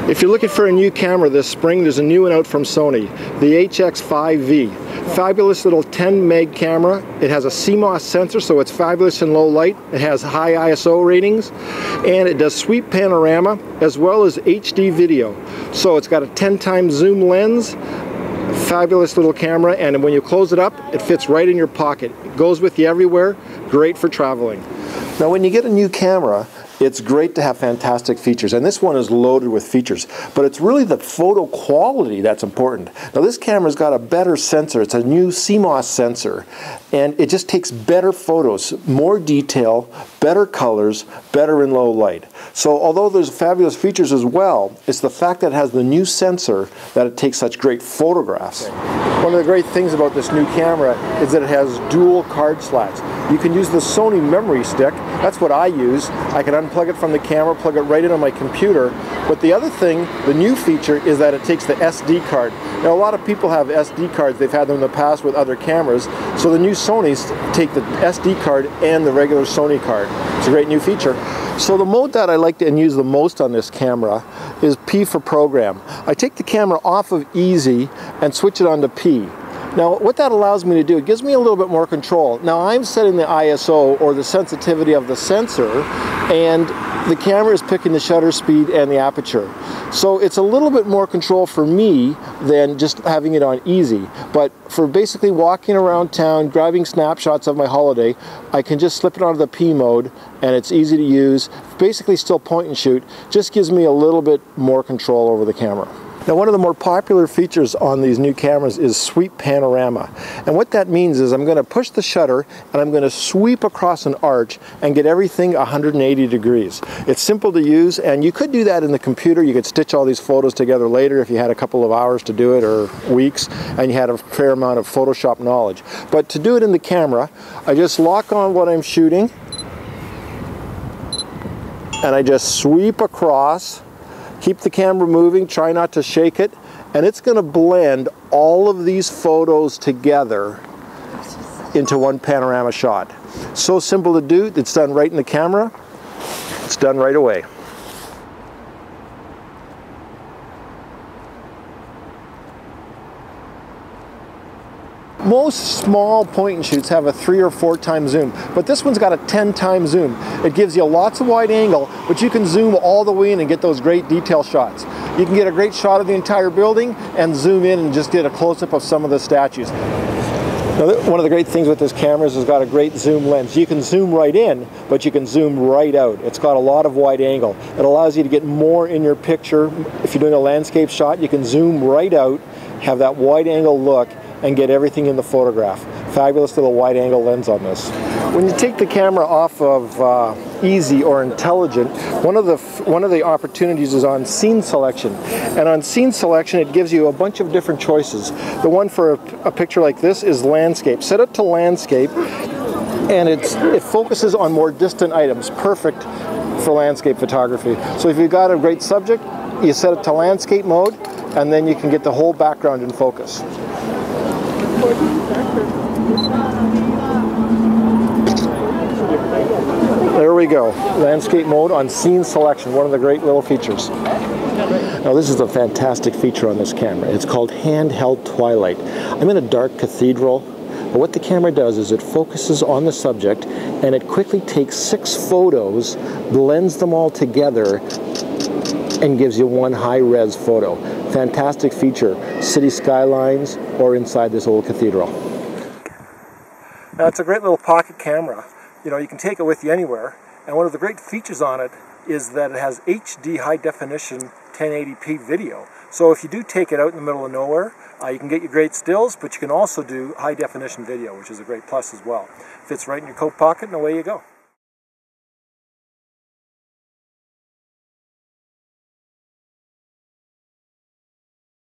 If you're looking for a new camera this spring, there's a new one out from Sony, the HX5V. Fabulous little 10 meg camera. It has a CMOS sensor, so it's fabulous in low light. It has high ISO ratings, and it does sweep panorama as well as HD video. So it's got a 10 times zoom lens. Fabulous little camera, and when you close it up, it fits right in your pocket. It goes with you everywhere. Great for traveling. Now when you get a new camera, it's great to have fantastic features, and this one is loaded with features, but it's really the photo quality that's important. Now this camera's got a better sensor. It's a new CMOS sensor, and it just takes better photos, more detail, better colors, better in low light. So although there's fabulous features as well, it's the fact that it has the new sensor that it takes such great photographs. One of the great things about this new camera is that it has dual card slots. You can use the Sony memory stick. That's what I use. I can unplug it from the camera, plug it right into my computer. But the other thing, the new feature, is that it takes the SD card. Now a lot of people have SD cards. They've had them in the past with other cameras. So the new Sonys take the SD card and the regular Sony card. It's a great new feature. So the mode that I like to use the most on this camera is P for program. I take the camera off of easy and switch it on to P. Now what that allows me to do, it gives me a little bit more control. Now I'm setting the ISO, or the sensitivity of the sensor, and the camera is picking the shutter speed and the aperture. So it's a little bit more control for me than just having it on easy. But for basically walking around town, grabbing snapshots of my holiday, I can just slip it onto the P mode, and it's easy to use. Basically still point and shoot, just gives me a little bit more control over the camera. Now one of the more popular features on these new cameras is sweep panorama. And what that means is I'm going to push the shutter and I'm going to sweep across an arch and get everything 180 degrees. It's simple to use, and you could do that in the computer. You could stitch all these photos together later if you had a couple of hours to do it, or weeks, and you had a fair amount of Photoshop knowledge. But to do it in the camera, I just lock on what I'm shooting and I just sweep across. Keep the camera moving, try not to shake it, and it's going to blend all of these photos together into one panorama shot. So simple to do, it's done right in the camera, it's done right away. Most small point and shoots have a 3 or 4 times zoom, but this one's got a 10 times zoom. It gives you lots of wide angle, but you can zoom all the way in and get those great detail shots. You can get a great shot of the entire building and zoom in and just get a close-up of some of the statues. Now, one of the great things with this camera is it's got a great zoom lens. You can zoom right in, but you can zoom right out. It's got a lot of wide angle. It allows you to get more in your picture. If you're doing a landscape shot, you can zoom right out, have that wide angle look, and get everything in the photograph. Fabulous little wide angle lens on this. When you take the camera off of easy or intelligent, one of the opportunities is on scene selection. And on scene selection, it gives you a bunch of different choices. The one for a picture like this is landscape. Set it to landscape, and it focuses on more distant items. Perfect for landscape photography. So if you've got a great subject, you set it to landscape mode, and then you can get the whole background in focus. There we go. Landscape mode on scene selection, one of the great little features. Now this is a fantastic feature on this camera. It's called handheld twilight. I'm in a dark cathedral, but what the camera does is it focuses on the subject and it quickly takes 6 photos, blends them all together, and gives you one high-res photo. Fantastic feature, city skylines or inside this old cathedral. Now it's a great little pocket camera. You know, you can take it with you anywhere, and one of the great features on it is that it has HD high definition 1080p video. So if you do take it out in the middle of nowhere, you can get your great stills, but you can also do high definition video, which is a great plus as well. Fits right in your coat pocket and away you go.